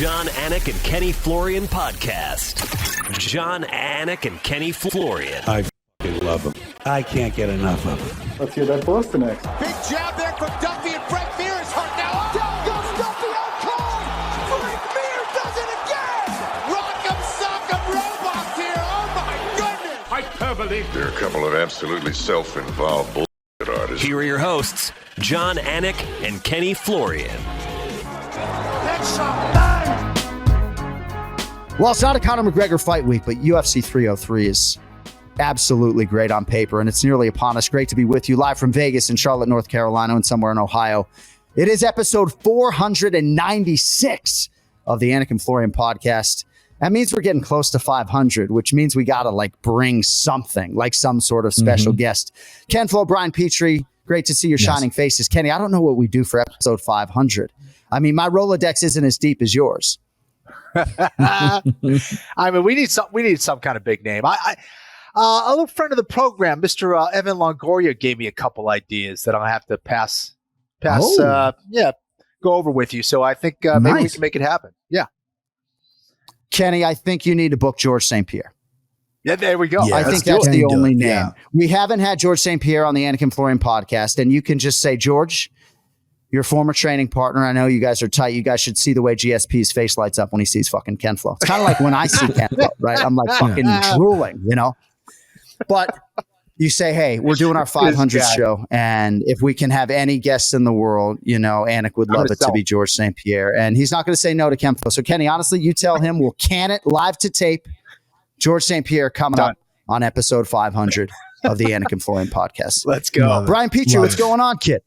Jon Anik and Kenny Florian podcast. Jon Anik and Kenny Florian. I love him. I can't get enough of him. Let's hear that Boston next. Big jab there from Duffy, and Frank Mir is hurt now. Down goes Duffy out cold. Frank Mir does it again. Rock'em sock'em robots here. Oh my goodness. Hyperbole. There are a couple of absolutely self-involved bullshit artists. Here are your hosts, Jon Anik and Kenny Florian. That's a bang. Well, it's not a Conor McGregor fight week, but UFC 303 is absolutely great on paper, and it's nearly upon us. Great to be with you live from Vegas and Charlotte, North Carolina, and somewhere in Ohio. It is episode 496 of the Anik and Florian podcast. That means we're getting close to 500, which means we got to bring something, like some sort of special guest. KenFlo, Brian Petrie, great to see your shining faces. Kenny, I don't know what we do for episode 500. I mean, my Rolodex isn't as deep as yours. I mean, we need some kind of big name. A little friend of the program, Mr. Evan Longoria, gave me a couple ideas that I'll have to pass, go over with you. So I think maybe we can make it happen. Yeah. Kenny, I think you need to book George St. Pierre. Yeah, there we go. Yeah, I think that's the only name. Yeah. We haven't had George St. Pierre on the Anik and Florian podcast, and you can just say, George, your former training partner, I know you guys are tight. You guys should see the way GSP's face lights up when he sees fucking KenFlo. It's kind of like when I see KenFlo, right? I'm like fucking drooling, you know? But you say, hey, we're doing our 500th show, and if we can have any guests in the world, you know, Anik would love it to be George St. Pierre, and he's not going to say no to KenFlo. So, Kenny, honestly, you tell him we'll can it live to tape. George St. Pierre coming up on episode 500 of the Anik and Florian podcast. Let's go. Brian Petrie, what's going on, kid?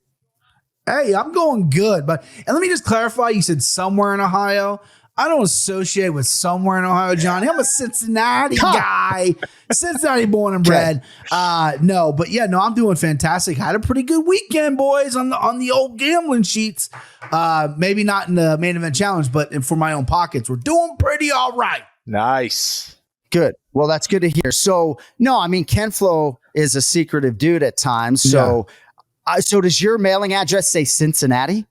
Hey, I'm going good. And let me just clarify, you said somewhere in Ohio. I don't associate with somewhere in Ohio, Johnny. I'm a Cincinnati guy. Cincinnati born and bred. I'm doing fantastic. Had a pretty good weekend, boys, on the old gambling sheets. Maybe not in the main event challenge, but for my own pockets. We're doing pretty all right. Nice. Good. Well, that's good to hear. So, no, I mean, KenFlo is a secretive dude at times. So, so does your mailing address say Cincinnati?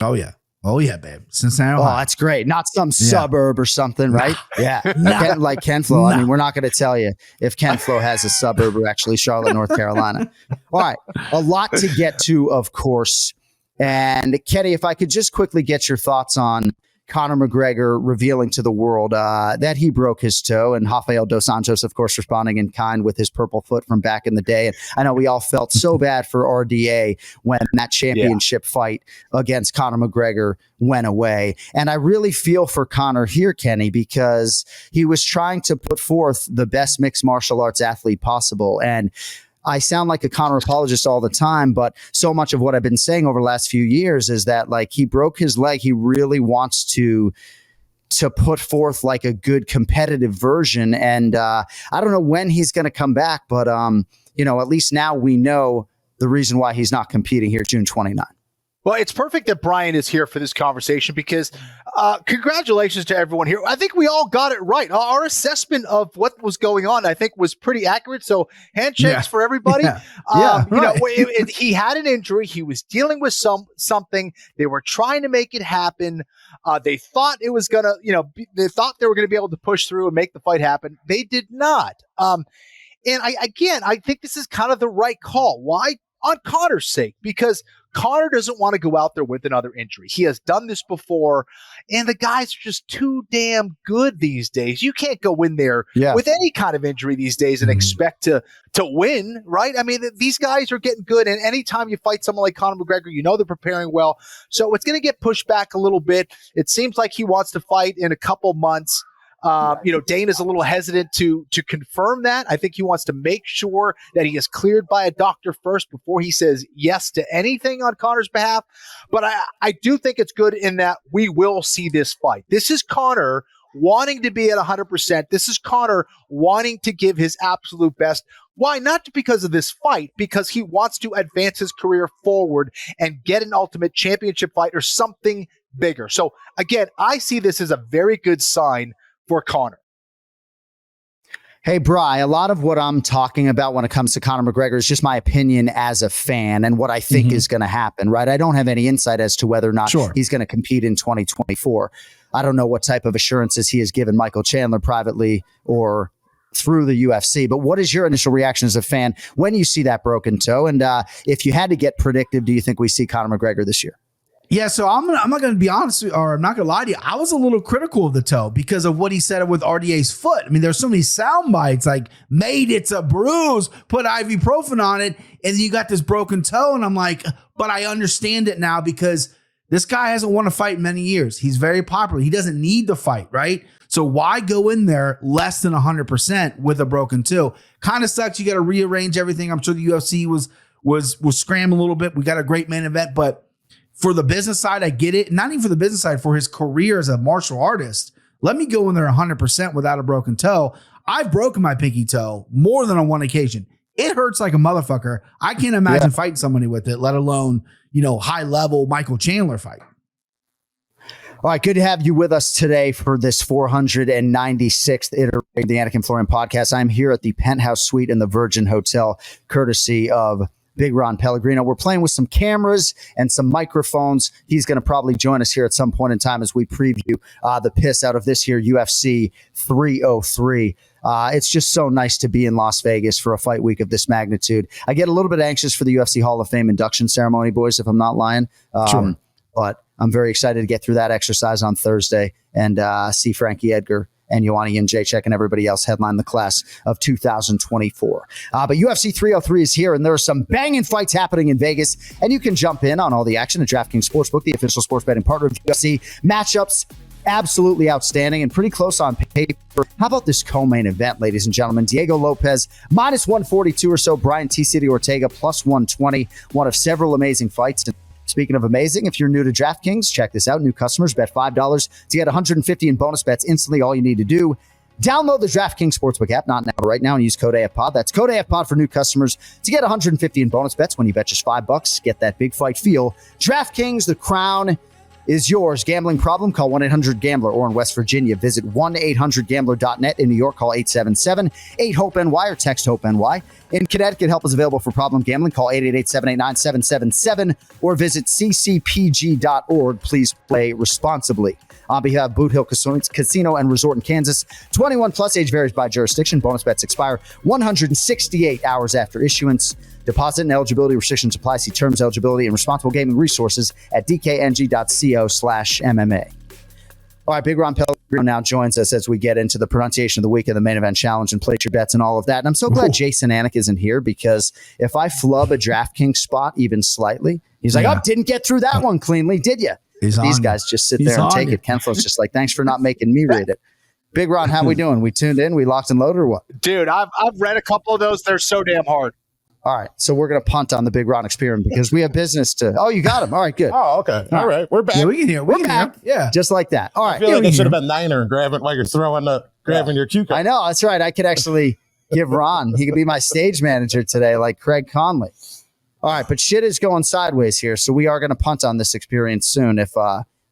Oh, yeah. Oh, yeah, babe. Cincinnati, Ohio. Oh, that's great. Not some suburb or something, right? Yeah. Like KenFlo. I mean, we're not going to tell you if KenFlo has a suburb or actually Charlotte, North Carolina. All right. A lot to get to, of course. And Kenny, if I could just quickly get your thoughts on Conor McGregor revealing to the world that he broke his toe, and Rafael dos Anjos, of course, responding in kind with his purple foot from back in the day. And I know we all felt so bad for RDA when that championship fight against Conor McGregor went away. And I really feel for Conor here, Kenny, because he was trying to put forth the best mixed martial arts athlete possible. And I sound like a Conor apologist all the time, but so much of what I've been saying over the last few years is that he broke his leg. He really wants to put forth a good competitive version. And I don't know when he's going to come back, but at least now we know the reason why he's not competing here June 29th. Well, it's perfect that Brian is here for this conversation because congratulations to everyone here. I think we all got it right. Our assessment of what was going on, I think, was pretty accurate. So handshakes for everybody. He had an injury. He was dealing with something. They were trying to make it happen. They thought it was going to, they thought they were going to be able to push through and make the fight happen. They did not. And I think this is kind of the right call. Why? On Conor's sake, because Conor doesn't want to go out there with another injury. He has done this before, and the guys are just too damn good these days. You can't go in there with any kind of injury these days and expect to win, right? I mean, these guys are getting good, and anytime you fight someone like Conor McGregor, they're preparing well. So it's going to get pushed back a little bit. It seems like he wants to fight in a couple months. Dana's a little hesitant to confirm that. I think he wants to make sure that he is cleared by a doctor first before he says yes to anything on Conor's behalf. But I do think it's good in that we will see this fight. This is Conor wanting to be at 100%. This is Conor wanting to give his absolute best. Why? Not because of this fight, because he wants to advance his career forward and get an ultimate championship fight or something bigger. So again, I see this as a very good sign for Conor. Hey, Bri, a lot of what I'm talking about when it comes to Conor McGregor is just my opinion as a fan and what I think is going to happen, right? I don't have any insight as to whether or not he's going to compete in 2024. I don't know what type of assurances he has given Michael Chandler privately or through the UFC, but what is your initial reaction as a fan when you see that broken toe? And if you had to get predictive, do you think we see Conor McGregor this year? Yeah, so I'm not going to be honest, or I'm not going to lie to you. I was a little critical of the toe because of what he said with RDA's foot. I mean, there's so many sound bites like, mate, it's a bruise, put ibuprofen on it, and you got this broken toe. And I'm like, but I understand it now because this guy hasn't won a fight in many years. He's very popular. He doesn't need to fight, right? So why go in there less than 100% with a broken toe? Kind of sucks. You got to rearrange everything. I'm sure the UFC was scrambling a little bit. We got a great main event, but for the business side, I get it. Not even for the business side, for his career as a martial artist, let me go in there 100% without a broken toe. I've broken my pinky toe more than on one occasion. It hurts like a motherfucker. I can't imagine fighting somebody with it, let alone, high level Michael Chandler fight. All right, good to have you with us today for this 496th iteration of the Anik and Florian podcast. I'm here at the Penthouse Suite in the Virgin Hotel, courtesy of Big Ron Pellegrino. We're playing with some cameras and some microphones. He's going to probably join us here at some point in time as we preview the piss out of this here UFC 303. It's just so nice to be in Las Vegas for a fight week of this magnitude. I get a little bit anxious for the UFC Hall of Fame induction ceremony, boys, if I'm not lying. Sure. But I'm very excited to get through that exercise on Thursday and see Frankie Edgar and Ioane and Jacek and everybody else headline the class of 2024. But UFC 303 is here, and there are some banging fights happening in Vegas, and you can jump in on all the action at DraftKings Sportsbook, the official sports betting partner of UFC. Matchups absolutely outstanding and pretty close on paper. How about this co-main event, ladies and gentlemen? Diego Lopez, minus 142 or so. Brian T. City Ortega, plus 120. One of several amazing fights. Speaking of amazing, if you're new to DraftKings, check this out. New customers bet $5 to get $150 in bonus bets instantly. All you need to do, download the DraftKings Sportsbook app, not now, right now, and use code AFPOD. That's code AFPOD for new customers to get $150 in bonus bets when you bet just $5. Get that big fight feel. DraftKings, the crown is yours. Gambling problem? Call 1-800-GAMBLER. Or in West Virginia, visit 1-800-GAMBLER.net. In New York, call 877-8-HOPE-NY or text HOPE-NY. In Connecticut, help is available for problem gambling. Call 888-789-7777 or visit ccpg.org. Please play responsibly. On behalf of Boot Hill Casino and Resort in Kansas, 21 plus, age varies by jurisdiction. Bonus bets expire 168 hours after issuance. Deposit and eligibility restrictions apply. See terms, eligibility, and responsible gaming resources at dkng.co/MMA. All right, Big Ron Pellegrino now joins us as we get into the pronunciation of the week of the main event challenge and place your bets and all of that. And I'm so glad Jason Anik isn't here, because if I flub a DraftKings spot even slightly, he's like, oh, didn't get through that one cleanly, did you? These guys just sit there and take it. KenFlo's just like, thanks for not making me read it. Big Ron, how we doing? We tuned in? We locked and loaded or what? Dude, I've read a couple of those. They're so damn hard. All right, so we're going to punt on the Big Ron experiment because we have business to... Oh, you got him. All right, good. Oh, okay. All right. We're back. Yeah, we can hear. We're back. Yeah. Just like that. All right. I feel like it should have been Niner and grabbing while you're grabbing your cucumber. I know. That's right. I could actually give Ron... He could be my stage manager today, like Craig Conley. All right, but shit is going sideways here, so we are going to punt on this experience soon if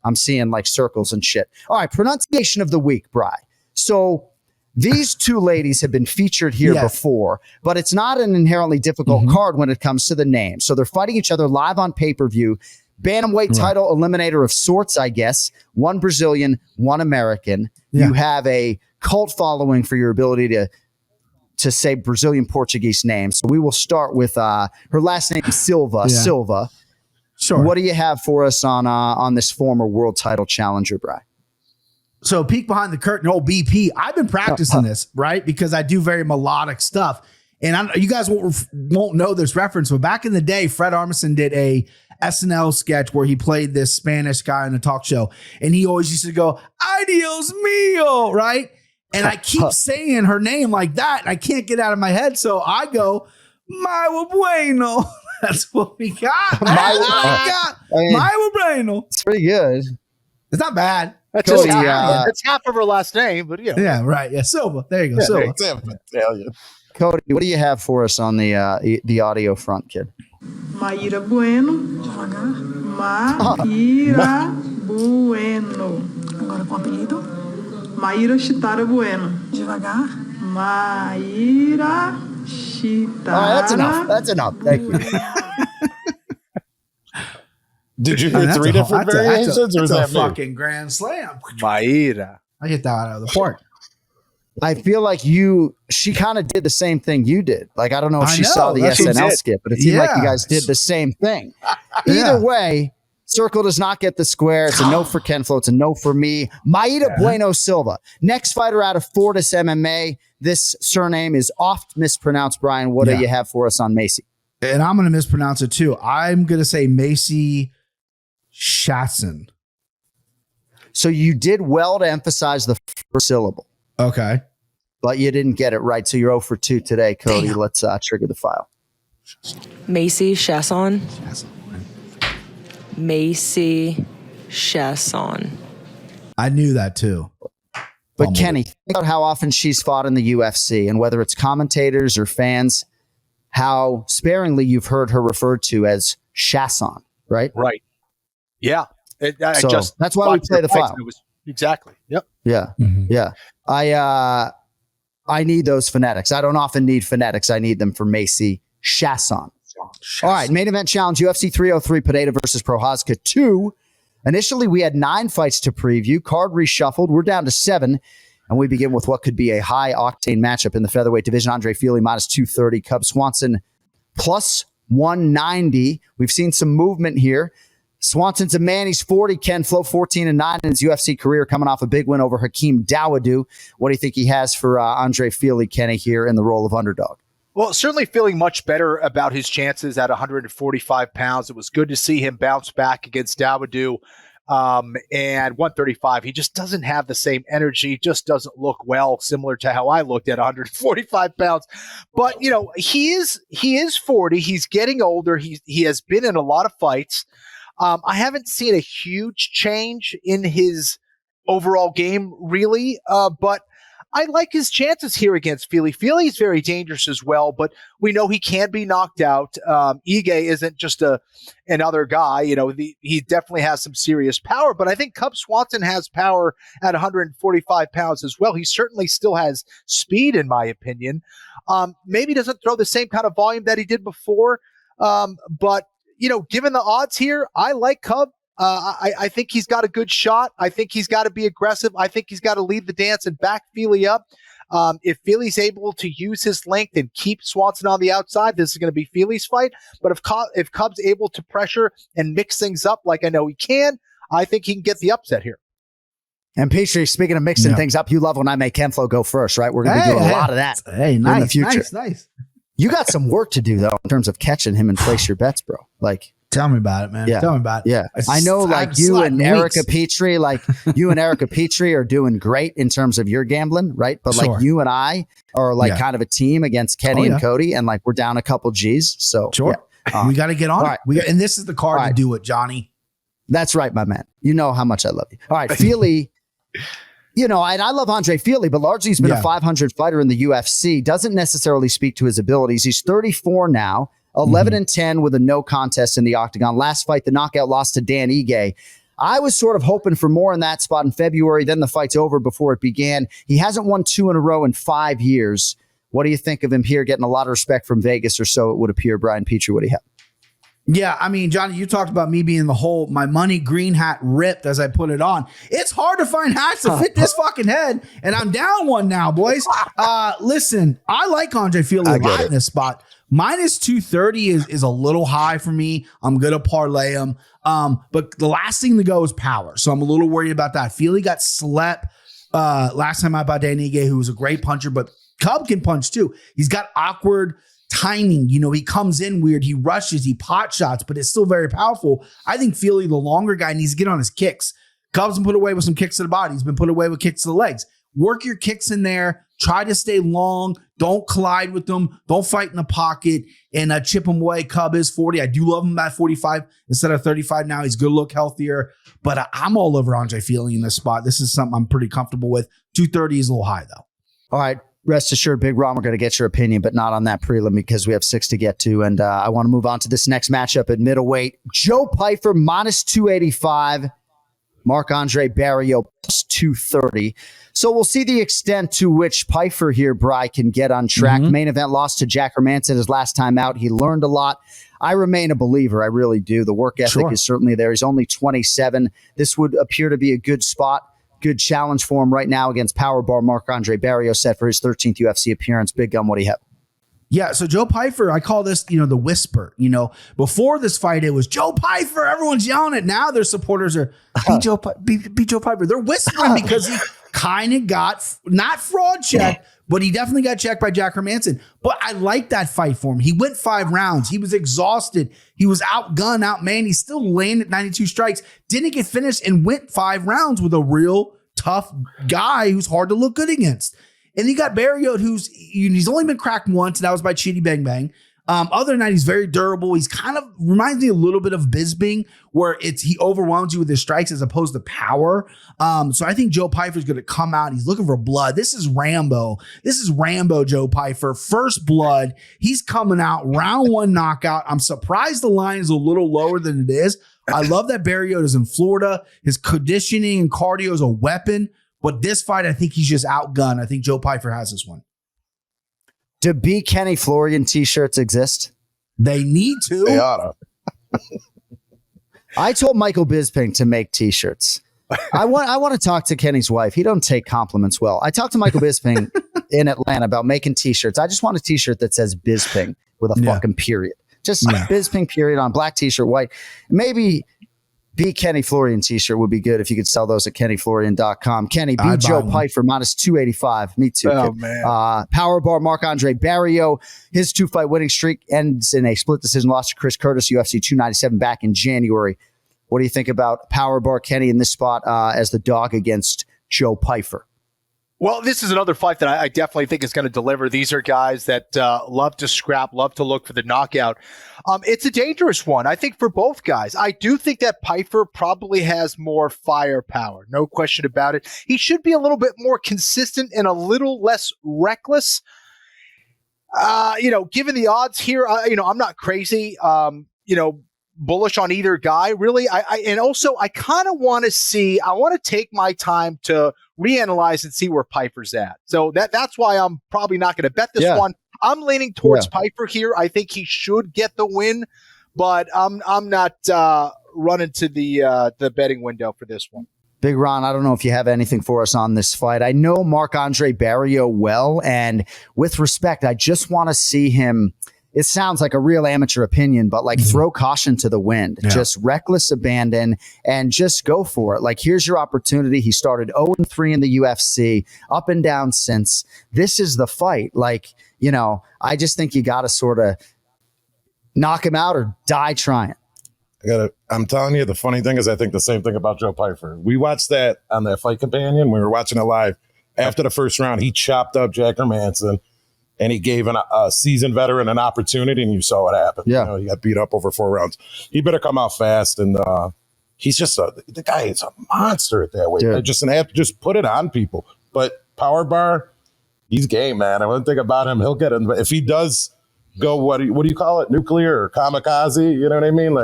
I'm seeing like circles and shit. All right, pronunciation of the week, Bri. So... These two ladies have been featured here before, but it's not an inherently difficult card when it comes to the name. So they're fighting each other live on pay-per-view. Bantamweight title eliminator of sorts, I guess. One Brazilian, one American. Yeah. You have a cult following for your ability to say Brazilian Portuguese names. So we will start with her last name, Silva. Yeah. Silva. Sure. What do you have for us on this former world title challenger, Bri? So peek behind the curtain, old BP. I've been practicing this, right? Because I do very melodic stuff. And you guys won't know this reference, but back in the day, Fred Armisen did a SNL sketch where he played this Spanish guy in a talk show. And he always used to go, ay Dios mío, right? And I keep saying her name like that, and I can't get out of my head. So I go, Muy bueno. That's what we got. Muy bueno. It's pretty good. It's not bad. That's Cody, it's half of her last name, but yeah, right. Yeah, Silva. There you go, Silva. Cody, what do you have for us on the audio front, kid? Maíra Bueno. Devagar. Maíra Bueno. Agora com apelido. Maíra Chitara Bueno. Devagar. Maíra Chitara. All right, that's enough. That's enough. Thank you. Did you hear three different variations? That's or was a that me? fucking grand slam. Maida. I get that out of the park. I feel like she kind of did the same thing you did. Like, I don't know if she saw the that's what SNL did. skit, but it seemed like you guys did the same thing. Either way, Circle does not get the square. It's a no for KenFlo. It's a no for me. Maida Bueno Silva, next fighter out of Fortis MMA. This surname is oft mispronounced. Brian, what do you have for us on Macy? And I'm going to mispronounce it too. I'm going to say Macy Shatson. So you did well to emphasize the first syllable. Okay. But you didn't get it right. So you're 0 for 2 today, Cody. Damn. Let's trigger the file. Macy Chasson. Macy Chasson. I knew that too. But Kenny, think about how often she's fought in the UFC and whether it's commentators or fans, how sparingly you've heard her referred to as Chasson, right? Right. Yeah. That's why we play the file. Exactly. Yep. Yeah. Mm-hmm. Yeah. I need those phonetics. I don't often need phonetics. I need them for Macy Chasson. All right. Main event challenge, UFC 303, Pereira versus Prochazka 2. Initially, we had 9 fights to preview. Card reshuffled. We're down to 7. And we begin with what could be a high-octane matchup in the featherweight division. Andre Fili minus 230. Cub Swanson plus 190. We've seen some movement here. Swanson's a man. He's 40. KenFlo 14-9 in his UFC career, coming off a big win over Hakeem Dawodu. What do you think he has for Andre Fili, Kenny, here in the role of underdog? Well, certainly feeling much better about his chances at 145 pounds. It was good to see him bounce back against Dawodu. And 135, he just doesn't have the same energy, just doesn't look well, similar to how I looked at 145 pounds. But, he is 40. He's getting older. He has been in a lot of fights. I haven't seen a huge change in his overall game, really, but I like his chances here against Fili. Fili's very dangerous as well, but we know he can be knocked out. Ige isn't just another guy. He definitely has some serious power, but I think Cub Swanson has power at 145 pounds as well. He certainly still has speed, in my opinion. Maybe doesn't throw the same kind of volume that he did before, but given the odds here, I like Cub. I think he's got a good shot. I think he's got to be aggressive. I think he's got to lead the dance and back Fili up. If Fili's able to use his length and keep Swanson on the outside, this is going to be Fili's fight. But if Cub's able to pressure and mix things up like I know he can, I think he can get the upset here. And Petrie, speaking of mixing things up, you love when I make KenFlo go first, right? We're going to be doing a lot of that in the future. Nice. You got some work to do, though, in terms of catching him and place your bets, bro. Like, tell me about it, man. Yeah. Tell me about it. Yeah. I know, you and Erica Petrie, are doing great in terms of your gambling, right? But you and I are kind of a team against Kenny and Cody, and we're down a couple G's. So we got to get on it. Right. And this is the card to do it, Johnny. That's right, my man. You know how much I love you. All right, Fili. And I love Andre Fili, but largely he's been a 500 fighter in the UFC. Doesn't necessarily speak to his abilities. He's 34 now, 11-10 with a no contest in the octagon. Last fight, the knockout loss to Dan Ige. I was sort of hoping for more in that spot in February. Then the fight's over before it began. He hasn't won 2 in a row in 5 years. What do you think of him here? Getting a lot of respect from Vegas, or so it would appear. Brian Petrie, what do you have? Yeah, I mean, Johnny, you talked about me being my money green hat ripped as I put it on. It's hard to find hats to fit this fucking head, and I'm down one now, boys. Listen, I like Andre Fili a lot in this spot. Minus 230 is a little high for me. I'm going to parlay him. But the last thing to go is power, so I'm a little worried about that. Fili got slept last time out by Dan Ige, who was a great puncher, but Cub can punch too. He's got awkward timing. He comes in weird. He rushes. He pot shots, but it's still very powerful. I think Fili, the longer guy, needs to get on his kicks. Cub's been put away with some kicks to the body. He's been put away with kicks to the legs. Work your kicks in there. Try to stay long. Don't collide with them. Don't fight in the pocket and chip him away. Cub is 40. I do love him at 45 instead of 35 now. He's going to look healthier, but I'm all over Andre Fili in this spot. This is something I'm pretty comfortable with. 230 is a little high, though. All right. Rest assured, Big Ron, we're going to get your opinion, but not on that prelim because we have 6 to get to. And I want to move on to this next matchup at middleweight. Joe Pyfer minus 285. Marc-Andre Barriault plus 230. So we'll see the extent to which Pyfer here, Bri, can get on track. Main event loss to Jack Hermanson his last time out. He learned a lot. I remain a believer. I really do. The work ethic is certainly there. He's only 27. This would appear to be a good spot, good challenge for him right now against Power Bar Marc-Andre Barrios, set for his 13th UFC appearance. Big Gun, what do you have? Yeah, so Joe Pyfer, I call this, the whisper. Before this fight, it was Joe Pyfer. Everyone's yelling it. Now their supporters are beat Joe Pyfer. They're whispering because he kind of got not fraud checked, but he definitely got checked by Jack Hermanson. But I like that fight for him. He went 5 rounds. He was exhausted. He was outgunned, outmanned. He still landed 92 strikes, didn't get finished, and went 5 rounds with a real tough guy who's hard to look good against. And you got Barrios, he's only been cracked once, and that was by Chitty Bang Bang. Other than that, he's very durable. He's kind of reminds me a little bit of Bisping, where he overwhelms you with his strikes as opposed to power. So I think Joe Pyfer's going to come out. He's looking for blood. This is Rambo. Joe Pyfer. First blood. He's coming out. Round 1 knockout. I'm surprised the line is a little lower than it is. I love that Barrios is in Florida. His conditioning and cardio is a weapon. But this fight, I think he's just outgunned. I think Joe Pyfer has this one. Do Be Kenny Florian t-shirts exist? They need to. They oughta. I told Michael Bisping to make t-shirts. I want to talk to Kenny's wife. He don't take compliments well. I talked to Michael Bisping in Atlanta about making t-shirts. I just want a t-shirt that says Bisping with a fucking period. Just Bisping period on black t-shirt, white. Maybe Be Kenny Florian t-shirt would be good if you could sell those at KennyFlorian.com. Kenny, beat Joe Pyfer minus 285. Me too. Oh, kid. man. Power Bar Marc-Andre Barrios. His 2-fight winning streak ends in a split decision loss to Chris Curtis, UFC 297 back in January. What do you think about Power Bar Kenny in this spot as the dog against Joe Pyfer? Well, this is another fight that I definitely think is going to deliver. These are guys that love to scrap, love to look for the knockout. It's a dangerous one, I think, for both guys. I do think that Pyfer probably has more firepower, no question about it. He should be a little bit more consistent and a little less reckless. Given the odds here, I'm not crazy. Bullish on either guy, really. And also I kind of want to take my time to reanalyze and see where Pyfer's at. So that's why I'm probably not going to bet this one. I'm leaning towards Pyfer here. I think he should get the win, but I'm not running to the betting window for this one. Big Ron, I don't know if you have anything for us on this fight. I know Marc-Andre Barrios well, and with respect, I just want to see him. It sounds like a real amateur opinion, but throw caution to the wind, just reckless abandon and just go for it. Here's your opportunity. He started 0-3 in the UFC, up and down since. This is the fight. I just think you got to sort of knock him out or die trying. I'm telling you, the funny thing is I think the same thing about Joe Pyfer. We watched that on that Fight Companion. We were watching it live. After the first round, he chopped up Jack Hermanson. And he gave a seasoned veteran an opportunity, and you saw what happened. Yeah. He got beat up over 4 rounds. He better come out fast. And he's just the guy is a monster at that weight. Just put it on people. But Power Bar, he's game, man. I wouldn't think about him. He'll get it. If he does go, what do you call it? Nuclear or kamikaze? You know what I mean?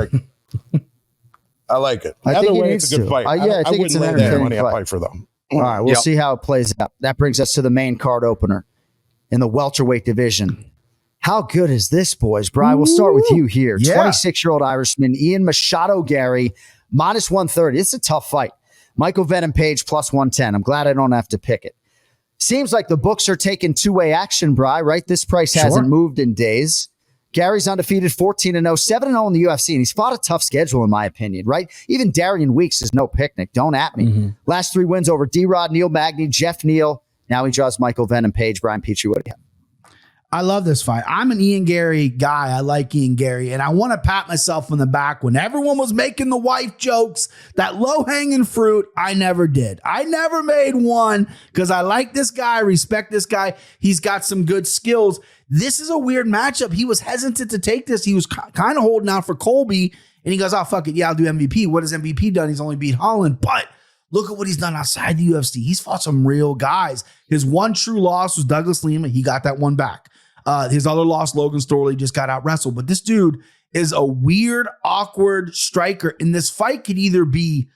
I like it. Either way, it's a good fight. I think it's an entertaining fight for them. All right, we'll see how it plays out. That brings us to the main card opener in the welterweight division. How good is this, boys? Brian, we'll start with you here. 26-year-old Irishman, Ian Machado Gary, minus 130. It's a tough fight. Michael Venom Page, plus 110. I'm glad I don't have to pick it. Seems like the books are taking two-way action, Bri, right? This price hasn't moved in days. Gary's undefeated, 14-0, 7-0 in the UFC, and he's fought a tough schedule, in my opinion, right? Even Darian Weeks is no picnic. Don't at me. Last 3 wins over D-Rod, Neil Magny, Jeff Neal. Now he draws Michael Venom Page. Brian Petrie, what do you have? I love this fight. I'm an Ian Gary guy. I like Ian Gary, and I want to pat myself on the back. When everyone was making the wife jokes, that low-hanging fruit, I never did. I never made one because I like this guy, respect this guy. He's got some good skills. This is a weird matchup. He was hesitant to take this. He was kind of holding out for Colby, and he goes, oh, fuck it. Yeah, I'll do MVP. What has MVP done? He's only beat Holland, but look at what he's done outside the UFC. He's fought some real guys. His one true loss was Douglas Lima. He got that one back. His other loss, Logan Storley, just got out wrestled. But this dude is a weird, awkward striker. And this fight could either be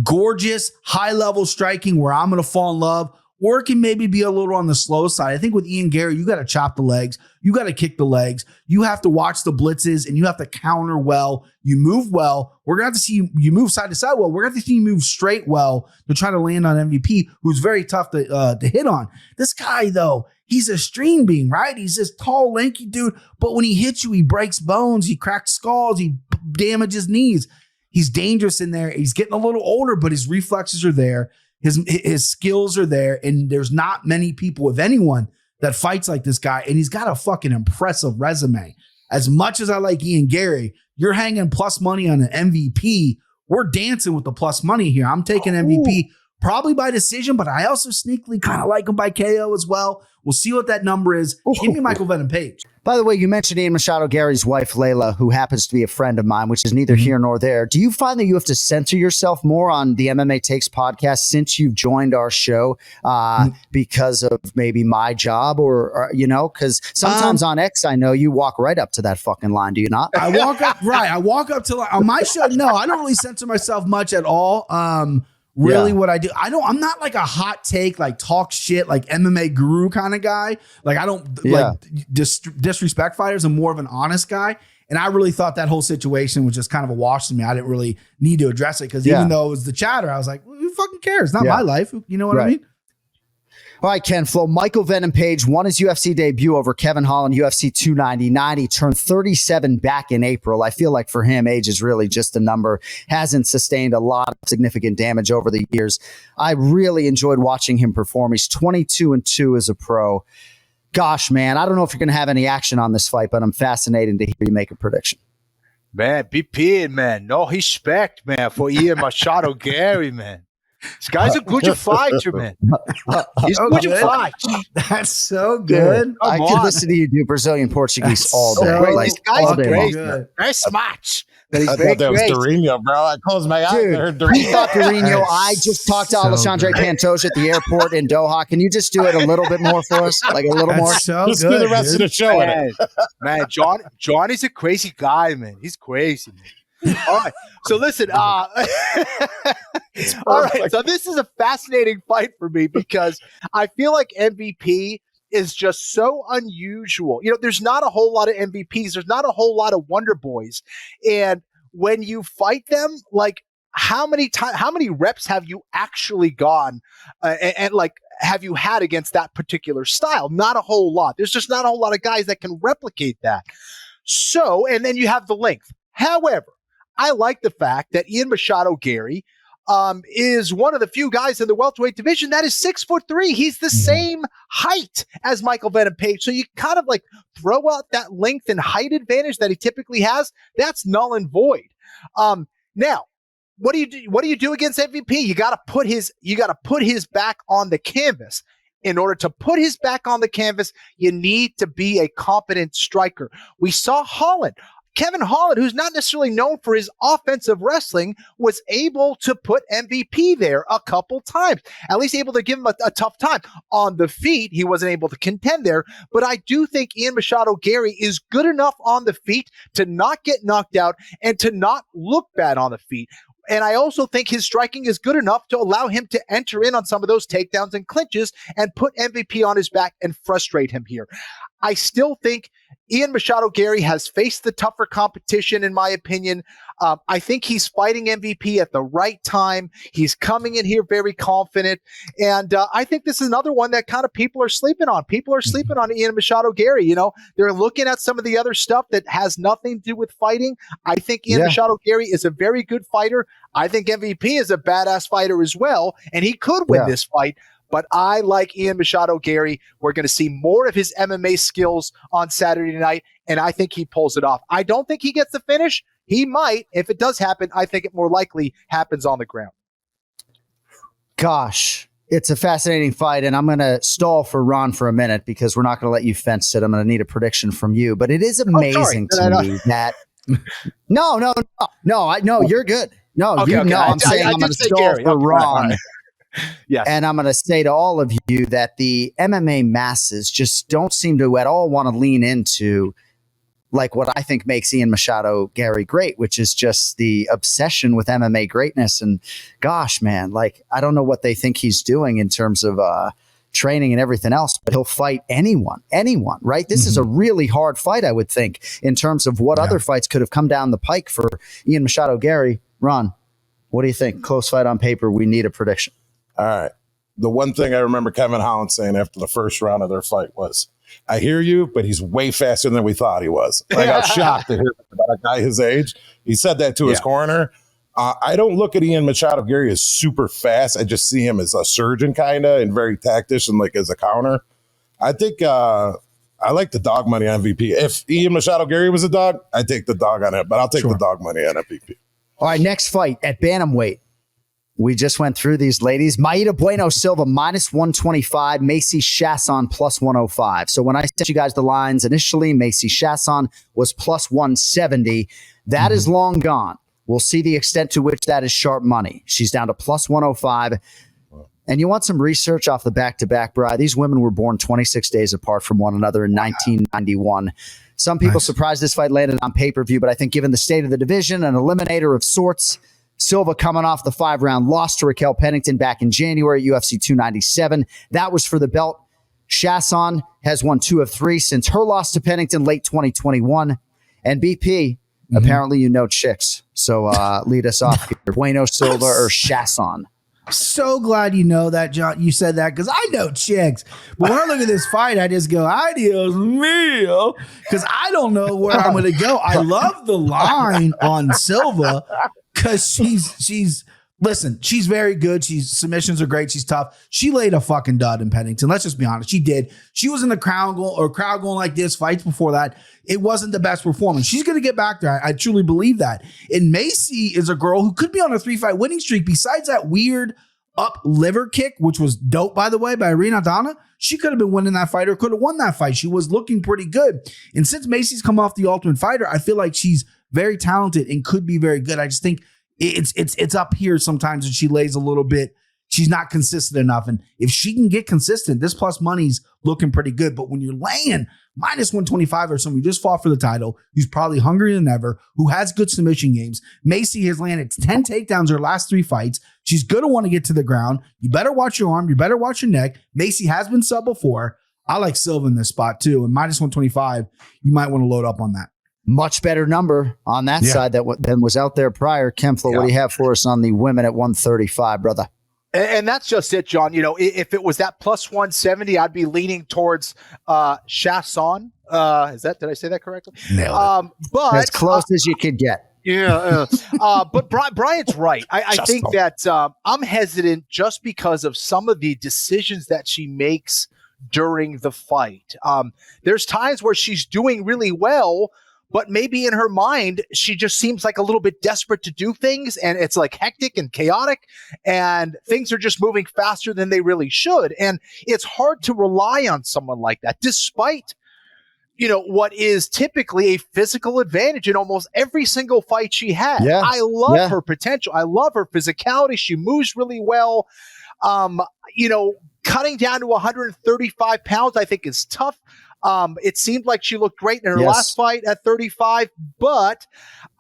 gorgeous, high-level striking where I'm going to fall in love, or it can maybe be a little on the slow side. I think with Ian Gary, you got to chop the legs. You got to kick the legs. You have to watch the blitzes and you have to counter well. You move well. We're going to have to see you move side to side well. We're going to have to see you move straight well to try to land on MVP, who's very tough to hit on. This guy, though, he's a stream being, right? He's this tall, lanky dude, but when he hits you, he breaks bones, he cracks skulls, he damages knees. He's dangerous in there. He's getting a little older, but his reflexes are there. His skills are there, and there's not many people, if anyone, that fights like this guy, and he's got a fucking impressive resume. As much as I like Ian Gary, you're hanging plus money on an MVP. We're dancing with the plus money here. I'm taking MVP probably by decision, but I also sneakily kind of like him by KO as well. We'll see what that number is. Give me Michael Venom Page. By the way, you mentioned Ian Machado Gary's wife, Layla, who happens to be a friend of mine, which is neither here nor there. Do you find that you have to censor yourself more on the MMA Takes podcast since you've joined our show because of maybe my job or because sometimes on X, I know you walk right up to that fucking line. Do you not? I walk up, right. I walk up to on my show. No, I don't really censor myself much at all. What I do, I'm not like a hot take, like talk shit, like MMA guru kind of guy. Like I don't disrespect fighters. I'm more of an honest guy. And I really thought that whole situation was just kind of a wash to me. I didn't really need to address it because even though it was the chatter, I was like, well, who fucking cares? It's not my life. You know what I mean? All right, KenFlo. Michael Venom Page won his UFC debut over Kevin Holland, UFC 299. He turned 37 back in April. I feel like for him, age is really just a number. Hasn't sustained a lot of significant damage over the years. I really enjoyed watching him perform. He's 22-2 as a pro. Gosh, man, I don't know if you're going to have any action on this fight, but I'm fascinated to hear you make a prediction. Man, be peeing, man. No respect, man, for Ian Machado Gary, man. This guy's a good fighter, man. He's a good fighter. That's so good. I could listen to you do Brazilian Portuguese all day. This guy's great. Very smart. I thought that was Dorino, bro. I closed my eyes and heard Dorino. I thought Dorino. I just talked to Alexandre Pantoja at the airport in Doha. Can you just do it a little bit more for us? Like a little more? So just do the rest of the show. Man, John is a crazy guy, man. He's crazy, man. All right. So listen, all right. So this is a fascinating fight for me because I feel like MVP is just so unusual. There's not a whole lot of MVPs. There's not a whole lot of Wonder Boys. And when you fight them, like how many reps have you actually gone and have you had against that particular style? Not a whole lot. There's just not a whole lot of guys that can replicate that. So, and then you have the length. However, I like the fact that Ian Machado Gary is one of the few guys in the welterweight division that is 6'3". He's the same height as Michael Venom Page. So you kind of like throw out that length and height advantage that he typically has. That's null and void. Now, what do you do? What do you do against MVP? You got to put his back on the canvas. In order to put his back on the canvas, you need to be a competent striker. We saw Kevin Holland, who's not necessarily known for his offensive wrestling, was able to put MVP there a couple times, at least able to give him a tough time. On the feet, he wasn't able to contend there, but I do think Ian Machado Gary is good enough on the feet to not get knocked out and to not look bad on the feet. And I also think his striking is good enough to allow him to enter in on some of those takedowns and clinches and put MVP on his back and frustrate him here. I still think Ian Machado Gary has faced the tougher competition, in my opinion. I think he's fighting MVP at the right time. He's coming in here very confident. And I think this is another one that kind of people are sleeping on. People are sleeping on Ian Machado Gary. They're looking at some of the other stuff that has nothing to do with fighting. I think Ian Machado Gary is a very good fighter. I think MVP is a badass fighter as well. And he could win this fight. But I like Ian Machado Gary. We're going to see more of his MMA skills on Saturday night, and I think he pulls it off. I don't think he gets the finish. He might. If it does happen, I think it more likely happens on the ground. Gosh, it's a fascinating fight, and I'm going to stall for Ron for a minute because we're not going to let you fence it. I'm going to need a prediction from you. But it is amazing to me that – No, you're good. No, okay. I'm saying I'm going to stall for Ron. Yes. And I'm going to say to all of you that the MMA masses just don't seem to at all want to lean into like what I think makes Ian Machado Gary great, which is just the obsession with MMA greatness. And gosh, man, like, I don't know what they think he's doing in terms of training and everything else, but he'll fight anyone, right? This is a really hard fight, I would think, in terms of what other fights could have come down the pike for Ian Machado. Gary, Ron, what do you think? Close fight on paper. We need a prediction. All right. The one thing I remember Kevin Holland saying after the first round of their fight was, I hear you, but he's way faster than we thought he was. Like, I was shocked to hear about a guy his age. He said that to his corner. I don't look at Ian Machado Gary as super fast. I just see him as a surgeon kind of and very tactician, like as a counter. I think I like the dog money on MVP. If Ian Machado Gary was a dog, I'd take the dog on it, but I'll take the dog money on MVP. All right, next fight at bantamweight. We just went through these ladies. Maida Bueno Silva -125, Macy Chasson +105. So when I sent you guys the lines initially, Macy Chasson was +170. That is long gone. We'll see the extent to which that is sharp money. She's down to +105. And you want some research off the back-to-back, Bri? These women were born 26 days apart from one another in 1991. Some people surprised this fight landed on pay-per-view, but I think given the state of the division, an eliminator of sorts, Silva coming off the 5-round loss to Raquel Pennington back in January, UFC 297. That was for the belt. Chasson has won 2 of 3 since her loss to Pennington late 2021. And BP, apparently you know chicks. So lead us off here. Bueno Silva or Chasson? So glad you know that, John. You said that because I know chicks. But when I look at this fight, I just go, "Ay, Dios mío," because I don't know where I'm going to go. I love the line on Silva because she's listen, she's very good. Submissions are great. She's tough. She laid a fucking dud in Pennington. Let's just be honest. She did. She was in the crowd going like this fights before that. It wasn't the best performance. She's going to get back there. I truly believe that. And Macy is a girl who could be on a 3-fight winning streak. Besides that weird up liver kick, which was dope, by the way, by Irina Donna, she could have been winning that fight or could have won that fight. She was looking pretty good. And since Macy's come off the Ultimate Fighter, I feel like she's very talented and could be very good. I just think it's up here sometimes and she lays a little bit. She's not consistent enough. And if she can get consistent, this plus money's looking pretty good. But when you're laying -125 or someone who just fought for the title, who's probably hungrier than ever, who has good submission games, Macy has landed 10 takedowns her last 3 fights. She's going to want to get to the ground. You better watch your arm. You better watch your neck. Macy has been sub before. I like Silva in this spot too. And -125, you might want to load up on that. Much better number on that side than was out there prior. KenFlo, what do you have for us on the women at 135, brother? And that's just it, John. You know, if it was that +170, I'd be leaning towards Chasson. Did I say that correctly? Nailed it. But as close as you could get. Yeah. But Brian's right. I think that I'm hesitant just because of some of the decisions that she makes during the fight. There's times where she's doing really well, but maybe in her mind, she just seems like a little bit desperate to do things. And it's like hectic and chaotic and things are just moving faster than they really should. And it's hard to rely on someone like that, despite, what is typically a physical advantage in almost every single fight she had. Yeah. I love her potential. I love her physicality. She moves really well. Cutting down to 135 pounds, I think is tough. It seemed like she looked great in her last fight at 35, but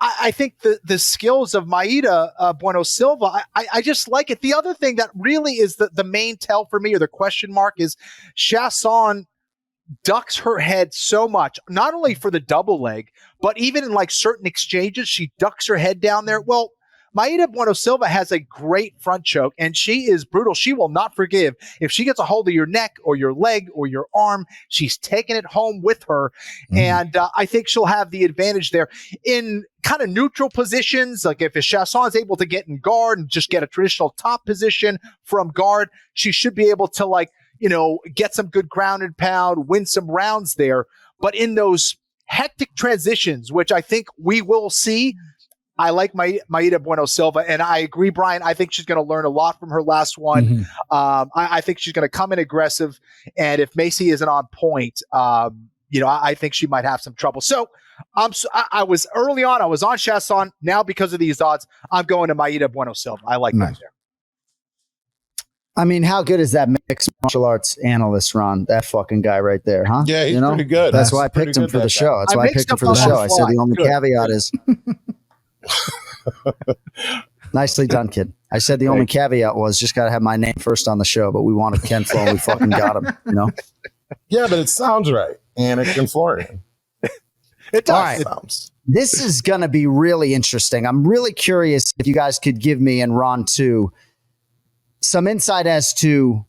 I think the skills of Maida Bueno Silva, I just like it. The other thing that really is the main tell for me, or the question mark, is Chasson ducks her head so much, not only for the double leg, but even in like certain exchanges, she ducks her head down there. Well, Maida Bueno Silva has a great front choke, and she is brutal. She will not forgive. If she gets a hold of your neck or your leg or your arm, she's taking it home with her. And I think she'll have the advantage there. In kind of neutral positions, like if Chasson is able to get in guard and just get a traditional top position from guard, she should be able to get some good ground and pound, win some rounds there. But in those hectic transitions, which I think we will see, I like Maida Bueno Silva, and I agree, Brian. I think she's going to learn a lot from her last one. I think she's going to come in aggressive, and if Macy isn't on point, I think she might have some trouble. So I was early on. I was on Chasson. Now, because of these odds, I'm going to Maida Bueno Silva. I like that there. I mean, how good is that mixed martial arts analyst, Ron? That fucking guy right there, huh? Yeah, he's pretty good. That's why I picked him for the show. That's why I picked him for the show. I said the only caveat is Nicely done, kid. I said the only caveat was just got to have my name first on the show, but we wanted KenFlo and we fucking got him, you know? Yeah, but it sounds right. Anik and Florian. It does. All right. It sounds. This is going to be really interesting. I'm really curious if you guys could give me, and Ron too, some insight as to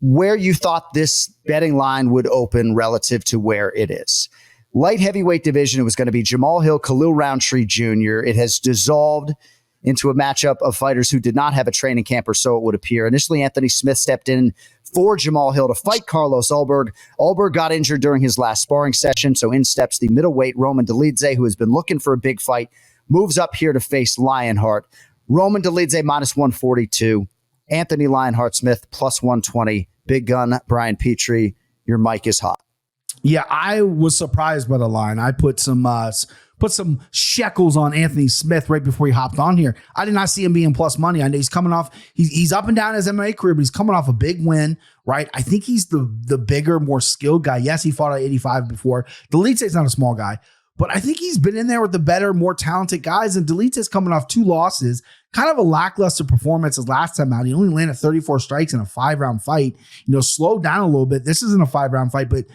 where you thought this betting line would open relative to where it is. Light heavyweight division, it was going to be Jamal Hill, Khalil Roundtree Jr. It has dissolved into a matchup of fighters who did not have a training camp, or so it would appear. Initially, Anthony Smith stepped in for Jamal Hill to fight Carlos Ulberg. Ulberg got injured during his last sparring session, so in steps the middleweight Roman Dolidze, who has been looking for a big fight, moves up here to face Lionheart. Roman Dolidze minus 142, Anthony Lionheart Smith plus 120. Big gun Brian Petrie, your mic is hot. Yeah, I was surprised by the line. I put some shekels on Anthony Smith right before he hopped on here. I did not see him being plus money. I know he's coming off, he's up and down his MMA career, but he's coming off a big win, right? I think he's the bigger, more skilled guy. Yes, he fought at 85 before. Dolidze's not a small guy, but I think he's been in there with the better, more talented guys, and Dolidze's coming off 2 losses, kind of a lackluster performance his last time out. He only landed 34 strikes in a 5-round fight, slowed down a little bit. This isn't a 5-round fight, but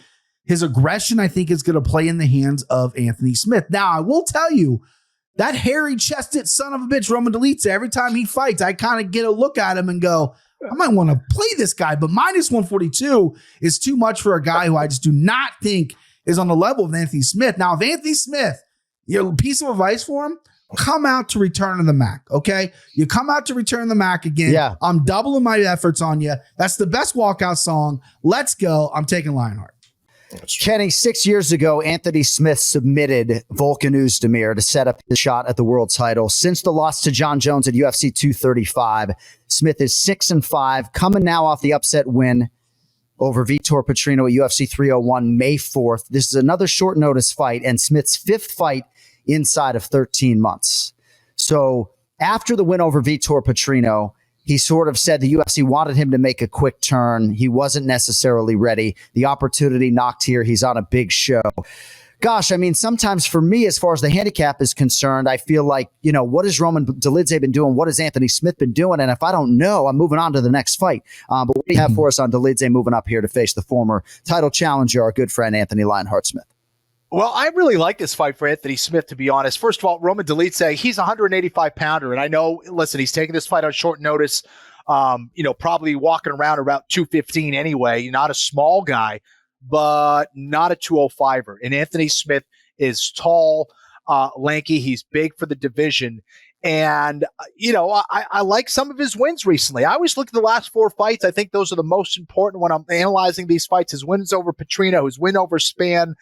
his aggression, I think, is going to play in the hands of Anthony Smith. Now, I will tell you, that hairy-chested son of a bitch, Roman Dolidze, every time he fights, I kind of get a look at him and go, I might want to play this guy, but minus 142 is too much for a guy who I just do not think is on the level of Anthony Smith. Now, if Anthony Smith, your piece of advice for him, come out to Return of the Mac, okay? You come out to Return of the Mac again. Yeah. I'm doubling my efforts on you. That's the best walkout song. Let's go. I'm taking Lionheart. Kenny, 6 years ago, Anthony Smith submitted Volkan Oezdemir to set up the shot at the world title. Since the loss to John Jones at UFC 235, Smith is 6-5, coming now off the upset win over Vitor Petrino at UFC 301 May 4th. This is another short notice fight and Smith's 5th fight inside of 13 months. So after the win over Vitor Petrino, he sort of said the UFC wanted him to make a quick turn. He wasn't necessarily ready. The opportunity knocked here. He's on a big show. Gosh, I mean, sometimes for me, as far as the handicap is concerned, I feel like, what has Roman Dolidze been doing? What has Anthony Smith been doing? And if I don't know, I'm moving on to the next fight. But what do you have for us on Dolidze moving up here to face the former title challenger, our good friend Anthony Lionheart Smith? Well, I really like this fight for Anthony Smith, to be honest. First of all, Roman Dolidze, he's a 185-pounder. And I know, listen, he's taking this fight on short notice, probably walking around about 215 anyway. Not a small guy, but not a 205er. And Anthony Smith is tall, lanky. He's big for the division. And, I like some of his wins recently. I always look at the last 4 fights. I think those are the most important when I'm analyzing these fights. His wins over Petrino, his win over Spann.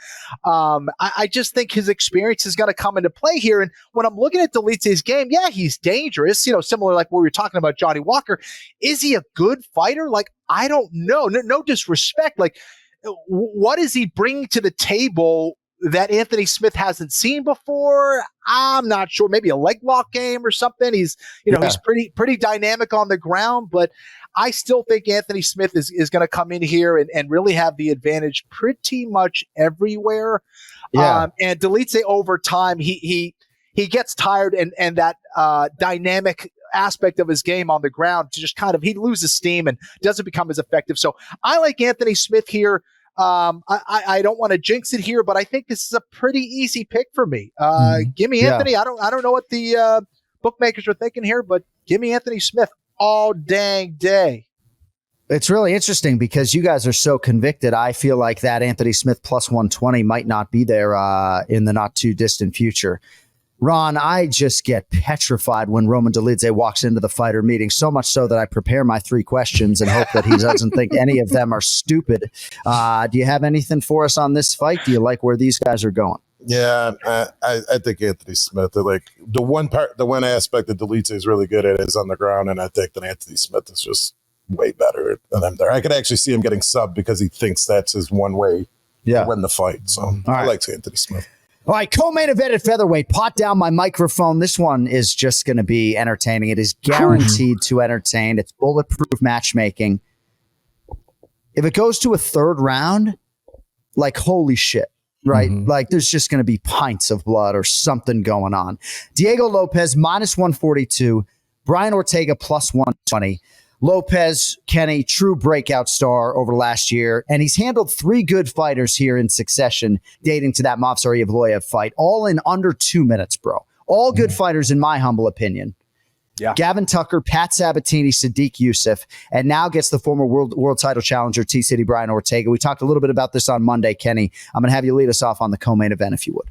I just think his experience is going to come into play here. And when I'm looking at Dolidze's game, yeah, he's dangerous, similar like what we were talking about Johnny Walker. Is he a good fighter? Like, I don't know. No disrespect. Like, what is he bringing to the table that Anthony Smith hasn't seen before? I'm not sure. Maybe a leg lock game or something. He's, he's pretty dynamic on the ground, but I still think Anthony Smith is going to come in here and really have the advantage pretty much everywhere. Yeah. And Dolidze over time, he gets tired and that dynamic aspect of his game on the ground to just he loses steam and doesn't become as effective. So I like Anthony Smith here. I don't want to jinx it here, but I think this is a pretty easy pick for me. Give me Anthony. I don't know what the bookmakers are thinking here, but give me Anthony Smith all dang day. It's really interesting because you guys are so convicted. I feel like that Anthony Smith plus 120 might not be there in the not too distant future. Ron, I just get petrified when Roman Dolidze walks into the fighter meeting, so much so that I prepare my 3 questions and hope that he doesn't think any of them are stupid. Do you have anything for us on this fight? Do you like where these guys are going? Yeah, I think Anthony Smith, like the one aspect that Dolidze is really good at is on the ground, and I think that Anthony Smith is just way better than him there. I could actually see him getting subbed because he thinks that's his one way to win the fight. So I like Anthony Smith. All right, co-main event at featherweight. Pot down my microphone. This one is just going to be entertaining. It is guaranteed to entertain. It's bulletproof matchmaking. If it goes to a 3rd round, like, holy shit. right? Like there's just going to be pints of blood or something going on. Diego Lopez minus 142, Brian Ortega plus 120. Lopez, Kenny, true breakout star over last year, and he's handled 3 good fighters here in succession, dating to that Movsar Evloev fight, all in under 2 minutes, bro. All good fighters, in my humble opinion. Yeah. Gavin Tucker, Pat Sabatini, Sadiq Youssef, and now gets the former world title challenger, T-City Brian Ortega. We talked a little bit about this on Monday, Kenny. I'm going to have you lead us off on the co-main event, if you would.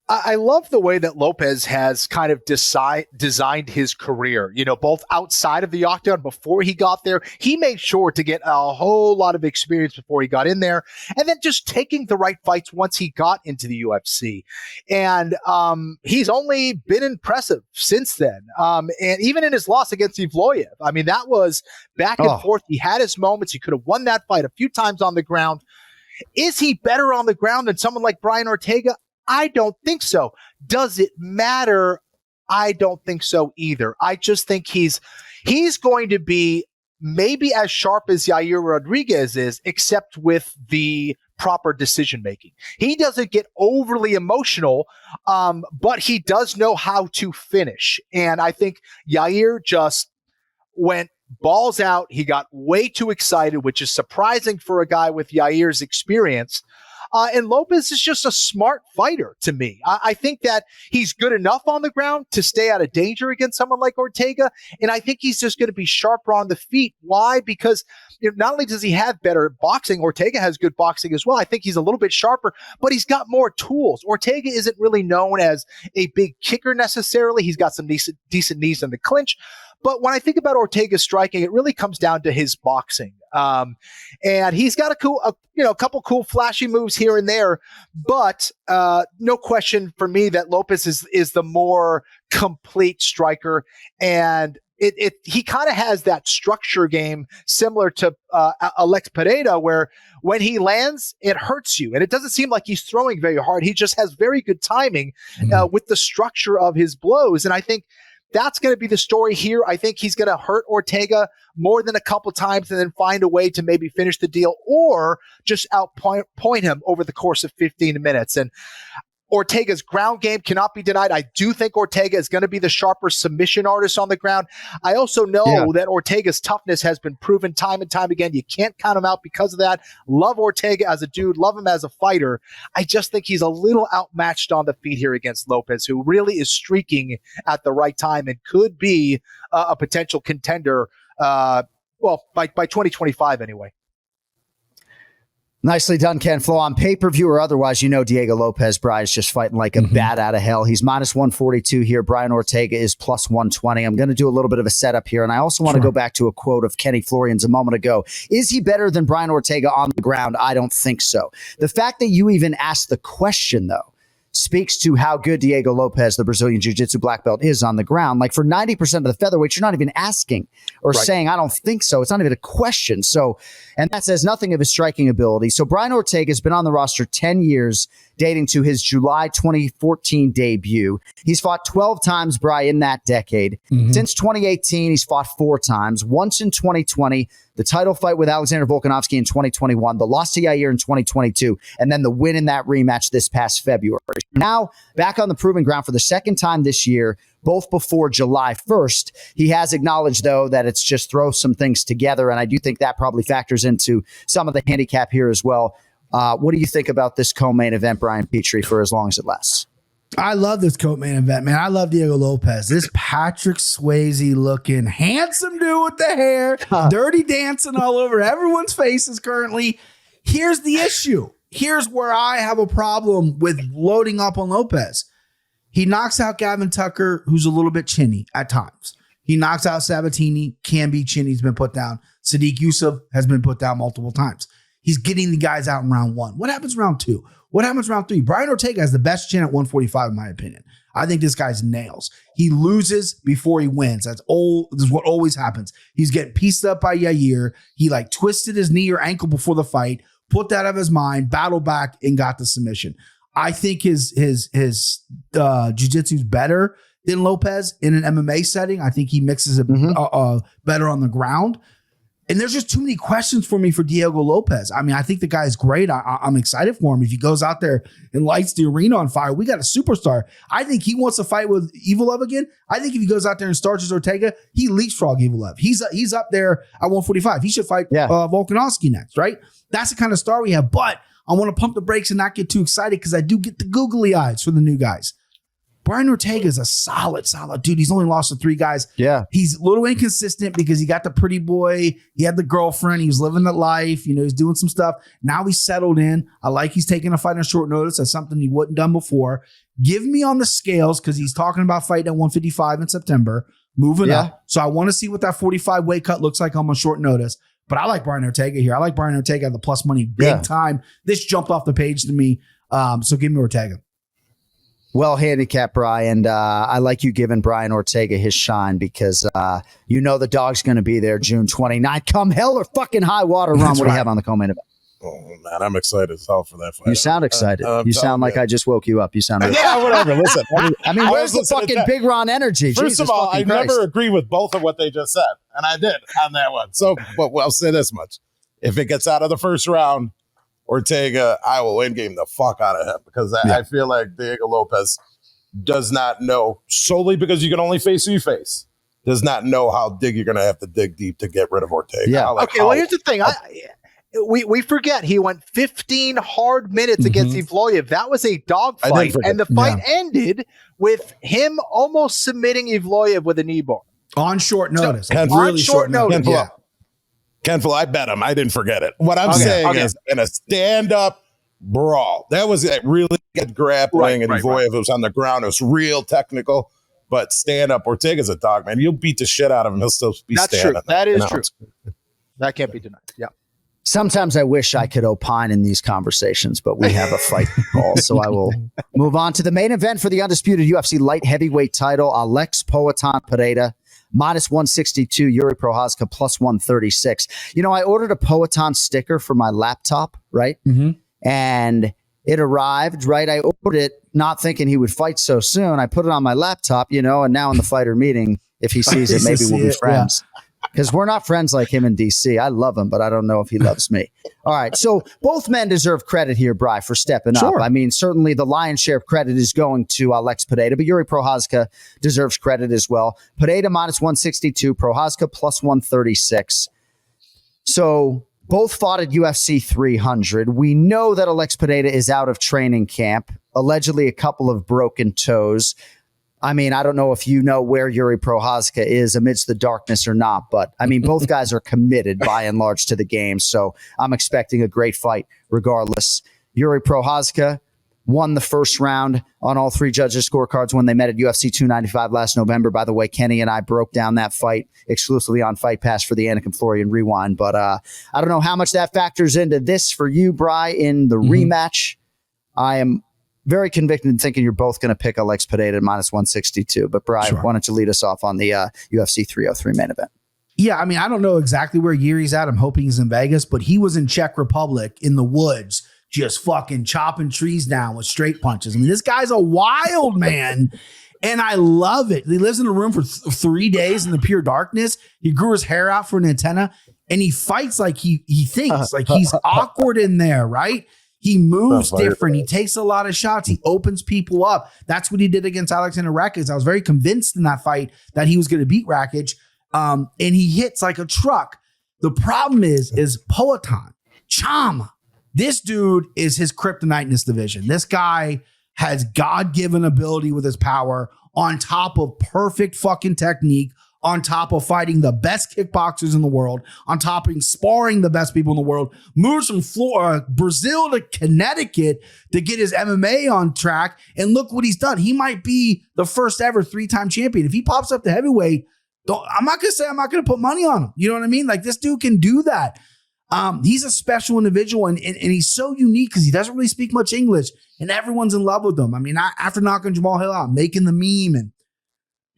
I love the way that Lopez has kind of designed his career, both outside of the octagon before he got there. He made sure to get a whole lot of experience before he got in there, and then just taking the right fights once he got into the UFC. And he's only been impressive since then. And even in his loss against Evloev, I mean, that was back and forth. He had his moments. He could have won that fight a few times on the ground. Is he better on the ground than someone like Brian Ortega? I don't think so. Does it matter? I don't think so either. I just think he's going to be maybe as sharp as Yair Rodriguez is, except with the proper decision making. He doesn't get overly emotional, but he does know how to finish. And I think Yair just went balls out. He got way too excited, which is surprising for a guy with Yair's experience. And Lopez is just a smart fighter to me. I think that he's good enough on the ground to stay out of danger against someone like Ortega. And I think he's just going to be sharper on the feet. Why? Because not only does he have better boxing, Ortega has good boxing as well. I think he's a little bit sharper, but he's got more tools. Ortega isn't really known as a big kicker necessarily. He's got some decent knees in the clinch. But when I think about Ortega's striking, it really comes down to his boxing. And he's got a couple cool flashy moves here and there, but no question for me that Lopez is the more complete striker. And he kind of has that structure game similar to Alex Pereira, where when he lands, it hurts you. And it doesn't seem like he's throwing very hard. He just has very good timing with the structure of his blows. And I think that's going to be the story here. I think he's going to hurt Ortega more than a couple times and then find a way to maybe finish the deal or just outpoint him over the course of 15 minutes. And Ortega's ground game cannot be denied. I do think Ortega is going to be the sharper submission artist on the ground. I also know that Ortega's toughness has been proven time and time again. You can't count him out because of that. Love Ortega as a dude, love him as a fighter. I just think he's a little outmatched on the feet here against Lopez, who really is streaking at the right time and could be a potential contender, by 2025 anyway. Nicely done, KenFlo. On pay-per-view or otherwise, Diego Lopez, Brian, is just fighting like a bat out of hell. He's minus 142 here. Brian Ortega is plus 120. I'm going to do a little bit of a setup here, and I also want to go back to a quote of Kenny Florian's a moment ago. Is he better than Brian Ortega on the ground? I don't think so. The fact that you even asked the question, though, speaks to how good Diego Lopez, the Brazilian Jiu-Jitsu black belt, is on the ground. Like for 90% of the featherweights, you're not even asking or saying, I don't think so. It's not even a question. So, and that says nothing of his striking ability. So Brian Ortega has been on the roster 10 years, dating to his July 2014 debut. He's fought 12 times, Brian, in that decade. Since 2018, he's fought 4 times, once in 2020, the title fight with Alexander Volkanovski in 2021, the loss to Yair in 2022, and then the win in that rematch this past February. Now, back on the proving ground for the second time this year, both before July 1st. He has acknowledged, though, that it's just throw some things together, and I do think that probably factors into some of the handicap here as well. What do you think about this co-main event, Brian Petrie, for as long as it lasts? I love this co-main event, man. I love Diego Lopez. This Patrick Swayze looking handsome dude with the hair, dirty dancing all over everyone's faces currently. Here's the issue. Here's where I have a problem with loading up on Lopez. He knocks out Gavin Tucker, who's a little bit chinny at times. He knocks out Sabatini, can be chinny, he's been put down. Sadiq Youssef has been put down multiple times. He's getting the guys out in round 1. What happens round 2? What happens round 3? Brian Ortega has the best chin at 145, in my opinion. I think this guy's nails. He loses before he wins. This is what always happens. He's getting pieced up by Yair. He twisted his knee or ankle before the fight, put that out of his mind, battled back, and got the submission. I think his jiu-jitsu is better than Lopez in an MMA setting. I think he mixes it better on the ground. And there's just too many questions for me for Diego Lopez. I mean, I think the guy is great. I'm excited for him. If he goes out there and lights the arena on fire, we got a superstar. I think he wants to fight with Evil again. I think if he goes out there and starches Ortega, he leapfrog Evil. He's up there at 145. He should fight Volkanovski next, right? That's the kind of star we have. But I want to pump the brakes and not get too excited because I do get the googly eyes for the new guys. Brian Ortega is a solid dude. He's only lost to 3 guys. Yeah. He's a little inconsistent because he got the pretty boy. He had the girlfriend. He was living the life. He's doing some stuff. Now he's settled in. I like he's taking a fight on short notice. That's something he wouldn't done before. Give me on the scales because he's talking about fighting at 155 in September, moving up. So I want to see what that 45 weight cut looks like on short notice. But I like Brian Ortega here. I like Brian Ortega at the plus money big time. This jumped off the page to me. So give me Ortega. Well handicapped, Brian. I like you giving Brian Ortega his shine because the dog's going to be there June 29th. Come hell or fucking high water, Ron. What do you have on the co-main event? Oh, man, I'm excited as hell for that fight. You sound excited. You sound like I just woke you up. You sound yeah, whatever. Listen. I mean, where's the fucking Big Ron energy? First of all, I never agree with both of what they just said, and I did on that one. So, but I'll say this much. If it gets out of the first round, Ortega, I will in-game the fuck out of him because I feel like Diego Lopez does not know, solely because you can only face who you face, does not know how dig you're going to have to dig deep to get rid of Ortega. Yeah. Well, here's the thing. We forget he went 15 hard minutes against Evloev. That was a dog fight, and the fight ended with him almost submitting Evloev with a knee bar. On short notice. On short notice. Yeah. KenFlo, I bet him. I didn't forget it. What I'm saying is in a stand-up brawl, that was really good grappling, and Evloev was on the ground. It was real technical, but stand-up, Ortega's a dog, man. You'll beat the shit out of him. He'll still be standing. That's true. That is true. That can't be denied. Yeah. Sometimes I wish I could opine in these conversations, but we have a fight to call. So I will move on to the main event for the undisputed UFC light heavyweight title. Alex Poatan Pereira, minus 162, Yuri Prochazka, plus 136. I ordered a Poatan sticker for my laptop, right? And it arrived, right? I ordered it not thinking he would fight so soon. I put it on my laptop, and now in the fighter meeting, if he sees it, maybe we'll be friends. Because we're not friends like him in DC. I love him, but I don't know if he loves me. All right. So both men deserve credit here, Bri, for stepping up. I mean, certainly the lion's share of credit is going to Alex Pereira, but Yuri Prochazka deserves credit as well. Pereira minus 162, Prochazka plus 136. So both fought at UFC 300. We know that Alex Pereira is out of training camp, allegedly a couple of broken toes. I mean, I don't know if you know where Yuri Prochazka is amidst the darkness or not, but I mean, both guys are committed by and large to the game. So I'm expecting a great fight regardless. Yuri Prochazka won the first round on all 3 judges' scorecards when they met at UFC 295 last November. By the way, Kenny and I broke down that fight exclusively on Fight Pass for the Anik and Florian Rewind. But I don't know how much that factors into this for you, Bri, in the rematch. I am very convicted in thinking you're both going to pick Alex Pereira at minus 162. But, Brian, why don't you lead us off on the UFC 303 main event? Yeah, I mean, I don't know exactly where Yuri's at. I'm hoping he's in Vegas, but he was in Czech Republic in the woods just fucking chopping trees down with straight punches. I mean, this guy's a wild man, and I love it. He lives in a room for 3 days in the pure darkness. He grew his hair out for an antenna, and he fights like he thinks. Like he's awkward in there, right? He moves different. He takes a lot of shots. He opens people up. That's what he did against Alexander Rakic. I was very convinced in that fight that he was going to beat Rakic. And he hits like a truck. The problem is Poatan, Chama. This dude is his kryptonite in this division. This guy has God-given ability with his power on top of perfect fucking technique, on top of fighting the best kickboxers in the world, on top of sparring the best people in the world, moves from Brazil to Connecticut to get his MMA on track. And look what he's done. He might be the first ever 3-time champion. If he pops up to heavyweight, I'm not going to say I'm not going to put money on him. You know what I mean? Like, this dude can do that. He's a special individual, and he's so unique because he doesn't really speak much English, and everyone's in love with him. I mean, after knocking Jamal Hill out, making the meme,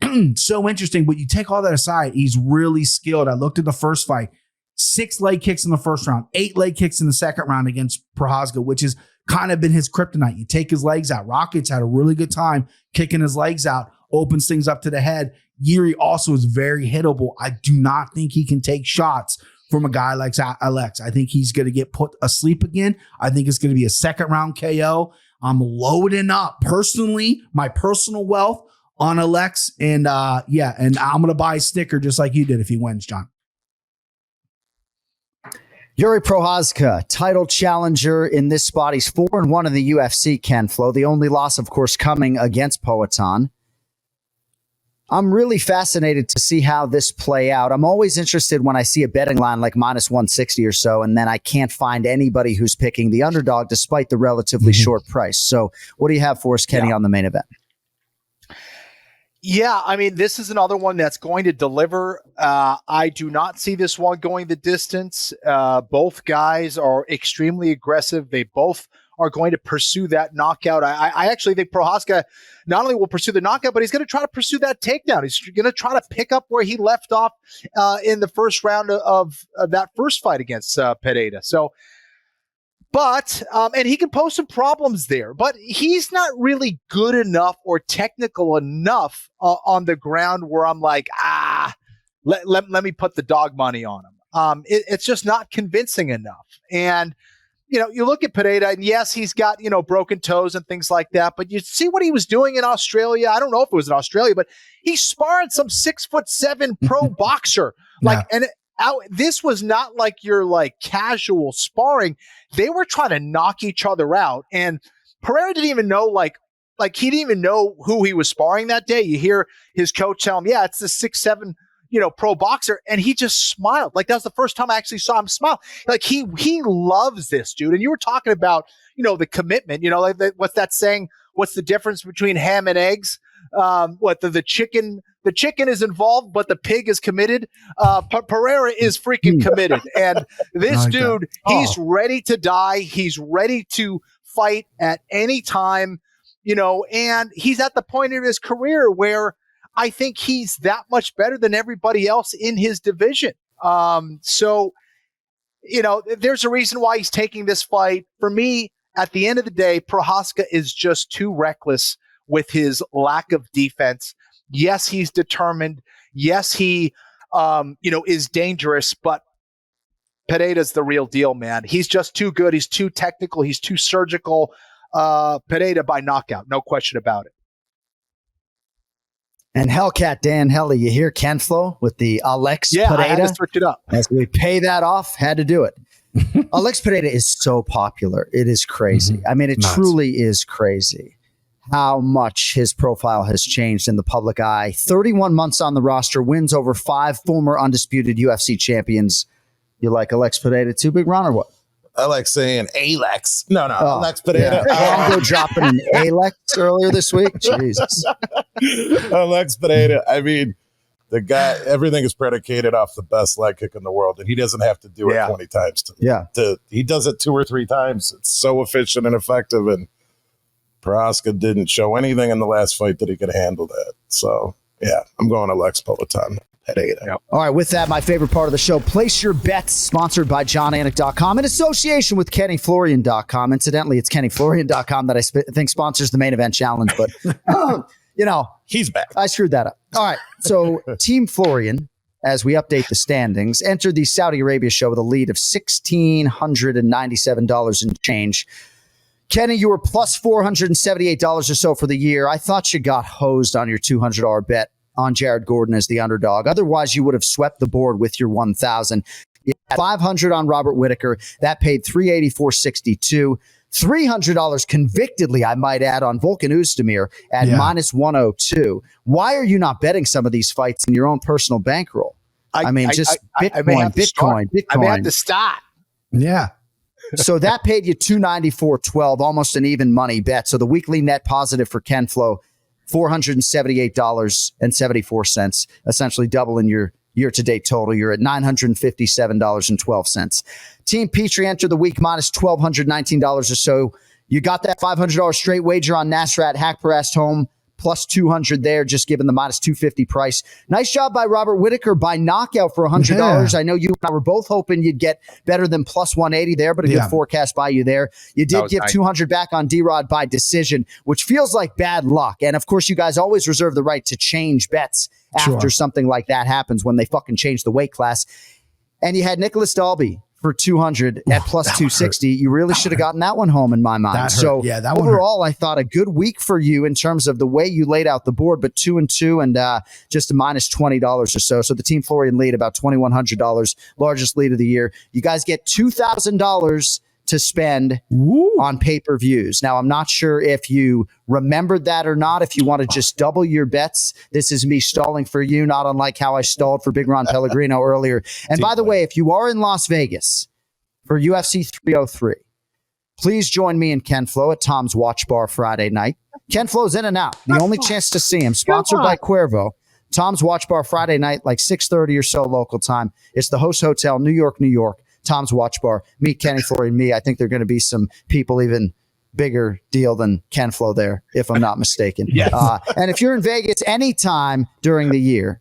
and so interesting. But you take all that aside, he's really skilled. I looked at the first fight, 6 leg kicks in the first round, 8 leg kicks in the second round against Prochazka, which has kind of been his kryptonite. You take his legs out. Rockets had a really good time kicking his legs out, opens things up to the head. Yuri also is very hittable. I do not think he can take shots from a guy like Alex. I think he's going to get put asleep again. I think it's going to be a second round KO. I'm loading up personally, my personal wealth on Alex. And and I'm going to buy a sticker just like you did if he wins, John. Yuri Prochazka, title challenger in this spot. He's 4-1 in the UFC, KenFlo. The only loss, of course, coming against Poatan. I'm really fascinated to see how this play out. I'm always interested when I see a betting line like minus 160 or so, and then I can't find anybody who's picking the underdog despite the relatively short price. So what do you have for us, Kenny, on the main event? Yeah, I mean, this is another one that's going to deliver. I do not see this one going the distance. Both guys are extremely aggressive. They both are going to pursue that knockout. I actually think Prochazka not only will pursue the knockout, but he's going to try to pursue that takedown. He's going to try to pick up where he left off in the first round of that first fight against Pereira. So, but, and he can pose some problems there, but he's not really good enough or technical enough on the ground where I'm like, let me put the dog money on him. It's just not convincing enough. And, you know, you look at Pereira, and yes, he's got, you know, broken toes and things like that, but you see what he was doing in Australia. I don't know if it was in Australia, but he sparred some 6'7" pro boxer. This was not like your like casual sparring. They were trying to knock each other out. And Pereira didn't even know, like he didn't even know who he was sparring that day. You hear his coach tell him, yeah, it's the 6'7", you know, pro boxer. And he just smiled. Like that was the first time I actually saw him smile. Like he loves this dude. And you were talking about, you know, the commitment, you know, like what's that saying? What's the difference between ham and eggs? The chicken is involved, but the pig is committed. Pereira is freaking committed. And this dude, he's ready to die. He's ready to fight at any time, you know, and he's at the point in his career where I think he's that much better than everybody else in his division. So, you know, there's a reason why he's taking this fight. For me, at the end of the day, Prochazka is just too reckless with his lack of defense. Yes, he's determined. Yes, he, is dangerous, but Pereira's the real deal, man. He's just too good. He's too technical. He's too surgical. Pereira by knockout. No question about it. And Hellcat Dan Helly, you hear KenFlo with the Alex Pereira? I had to switch it up. As we pay that off, had to do it. Alex Pereira is so popular. It is crazy. I mean, it truly is crazy how much his profile has changed in the public eye. 31 months on the roster, wins over 5 former undisputed UFC champions. You like Alex Pereira too, Big Ron, or what? I like saying Alex. No, Alex Pereira. Yeah. Go dropping an Alex earlier this week. Jesus. Alex Pereira. I mean, the guy, everything is predicated off the best leg kick in the world, and he doesn't have to do it 20 times. He does it 2 or 3 times. It's so efficient and effective, and Prochazka didn't show anything in the last fight that he could handle that. So, yeah, I'm going Alex Pereira. Yep. All right, with that, my favorite part of the show, place your bets, sponsored by JonAnik.com in association with KenFlorian.com. Incidentally, it's KenFlorian.com that I think sponsors the main event challenge, but, he's back. I screwed that up. All right, so Team Florian, as we update the standings, entered the Saudi Arabia show with a lead of $1,697 and change. Kenny, you were plus $478 or so for the year. I thought you got hosed on your $200 bet on Jared Gordon as the underdog. Otherwise, you would have swept the board with your 1,000. $500 on Robert Whittaker. That paid $384.62. $300 convictedly, I might add, on Volkan Oezdemir at minus 102. Why are you not betting some of these fights in your own personal bankroll? I mean, Bitcoin. I may have to start. Yeah. So that paid you $294.12, almost an even money bet. So the weekly net positive for KenFlo, $478.74, essentially doubling your year-to-date total. You're at $957.12. Team Petrie entered the week minus $1,219 or so. You got that $500 straight wager on Nasrat Haqparast home, plus 200 there, just given the minus 250 price. Nice job by Robert Whittaker by knockout for $100. Yeah. I know you and I were both hoping you'd get better than plus 180 there, but a good forecast by you there. You did give 200 back on D-Rod by decision, which feels like bad luck. And of course, you guys always reserve the right to change bets after something like that happens when they fucking change the weight class. and you had Nicholas Dalby for 200 at plus 260. You really should have gotten that one home in my mind. So that overall, I thought a good week for you in terms of the way you laid out the board, but 2-2 and just a minus $20 or so. So the Team Florian lead about $2,100, largest lead of the year. You guys get $2,000 to spend on pay-per-views. Now, I'm not sure if you remembered that or not. If you want to just double your bets, this is me stalling for you, not unlike how I stalled for Big Ron Pellegrino earlier. And by the way, if you are in Las Vegas for UFC 303, please join me and KenFlo at Tom's Watch Bar Friday night. KenFlo's in and out. The only chance to see him, sponsored by Cuervo. Tom's Watch Bar Friday night, like 6:30 or so local time. It's the Host Hotel, New York, New York. Tom's Watch Bar. Meet Kenny, Florian, me. I think there are going to be some people even bigger deal than KenFlo there, if I'm not mistaken. Yes. And if you're in Vegas anytime during the year,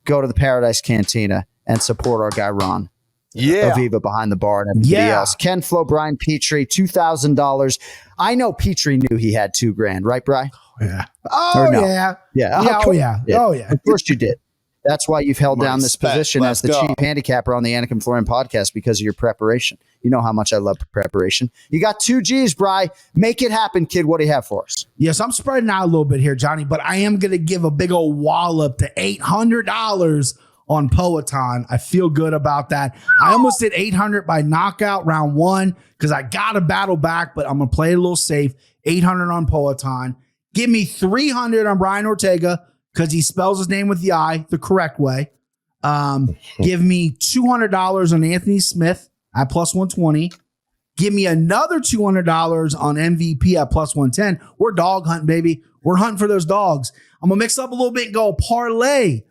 go to the Paradise Cantina and support our guy Ron. Yeah. Aviva behind the bar and everybody else. KenFlo, Brian Petrie, $2,000. I know Petrie knew he had $2,000, right, Brian? Yeah. Yeah. Oh, yeah. Of course you did. That's why you've held down this position as the chief handicapper on the Anik Florian podcast, because of your preparation. You know how much I love preparation. You got 2 G's, Bri. Make it happen, kid. What do you have for us? Yes, I'm spreading out a little bit here, Johnny, but I am going to give a big old wallop to $800 on Poetan. I feel good about that. I almost did 800 by knockout round 1 because I got to battle back, but I'm going to play it a little safe. 800 on Poetan. Give me 300 on Brian Ortega, because he spells his name with the I the correct way. Give me $200 on Anthony Smith at plus 120. Give me another $200 on MVP at plus 110. We're dog hunting, baby. We're hunting for those dogs. I'm going to mix up a little bit and go parlay.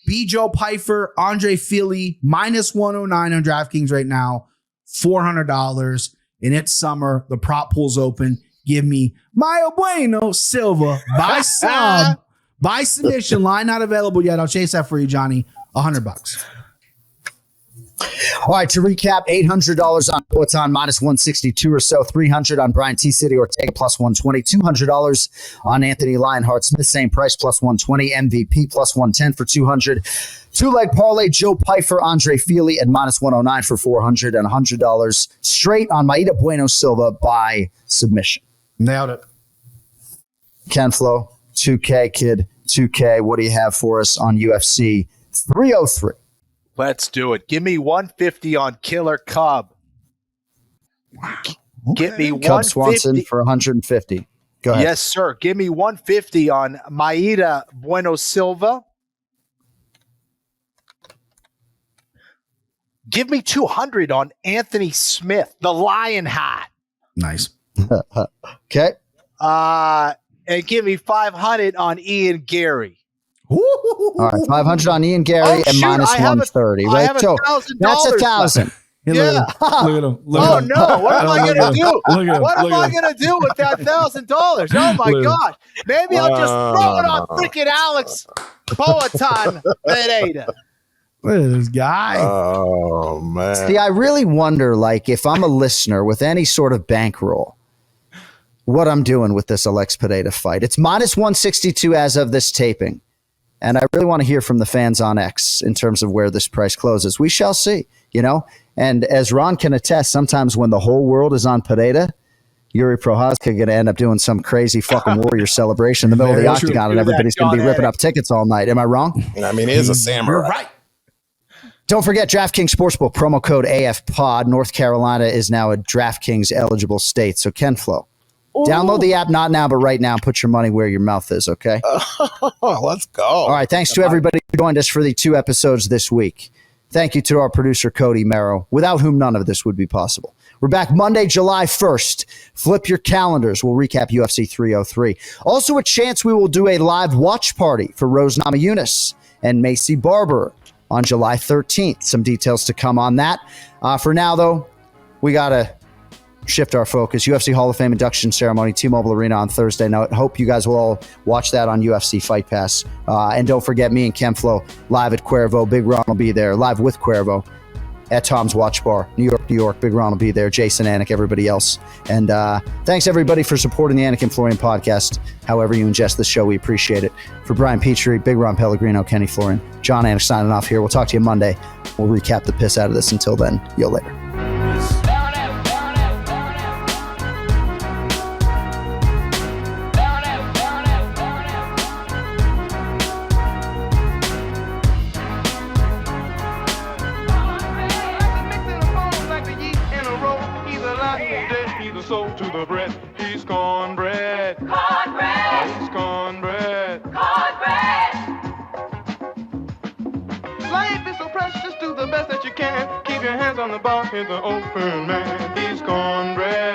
B. Joe Pyfer, Andre Fili, minus 109 on DraftKings right now. $400. And it's summer. The prop pool's open. Give me Mayo Bueno Silva by sub. By submission, line not available yet. I'll chase that for you, Johnny. $100. All right, to recap, $800 on Poetan, minus 162 or so, 300 on Brian T. City Ortega, plus 120, $200 on Anthony Lionheart Smith, same price, plus 120, MVP, plus 110 for 200. 2-leg parlay, Joe Pyfer, Andre Fili at minus 109 for 400, and $100 straight on Maida Bueno Silva by submission. Nailed it. KenFlo. 2K, kid. 2K, what do you have for us on UFC 303? Let's do it. Give me 150 on Killer Cub. Get me Cub 150. Swanson for 150. Go ahead. Yes, sir. Give me 150 on Maida Bueno Silva. Give me 200 on Anthony Smith, the Lion Hat. Nice. Okay. And give me 500 on Ian Gary. All right, 500 on Ian Gary and minus 130. Right, so that's 1,000. Yeah. Look at him. Oh no! What am I gonna do? What am I gonna do with that $1,000? Oh my God! Maybe I'll just throw it on freaking Alex Poetan Pereira. Look at this guy. Oh man! See, I really wonder, like, if I'm a listener with any sort of bankroll, what I'm doing with this Alex Pereira fight. It's minus 162 as of this taping. And I really want to hear from the fans on X in terms of where this price closes. We shall see, you know? And as Ron can attest, sometimes when the whole world is on Pereira, Yuri Prochazka going to end up doing some crazy fucking Warrior celebration in the middle of the octagon, and everybody's going to be ripping up tickets all night. Am I wrong? I mean, he is a samurai. You're right. Don't forget DraftKings Sportsbook, promo code AFPOD. North Carolina is now a DraftKings eligible state. So KenFlo, download the app, not now, but right now. Put your money where your mouth is, okay? Let's go. All right, thanks to everybody who joined us for the 2 episodes this week. Thank you to our producer, Cody Merrow, without whom none of this would be possible. We're back Monday, July 1st. Flip your calendars. We'll recap UFC 303. Also a chance we will do a live watch party for Rose Namajunas and Macy Barber on July 13th. Some details to come on that. For now, though, we got to shift our focus. UFC Hall of Fame induction ceremony, T-Mobile Arena on Thursday night. Hope you guys will all watch that on UFC Fight Pass. And don't forget me and KenFlo live at Cuervo. Big Ron will be there live with Cuervo at Tom's Watch Bar, New York, New York. Big Ron will be there. Jason, Anik, everybody else. And thanks, everybody, for supporting the Anik and Florian podcast. However you ingest the show, we appreciate it. For Brian Petrie, Big Ron Pellegrino, Kenny Florian, Jon Anik signing off here. We'll talk to you Monday. We'll recap the piss out of this. Until then, yo later. To the bread, he's cornbread. Cornbread. He's cornbread. Cornbread. Life is so precious, do the best that you can. Keep your hands on the bar, he's the open man. He's cornbread.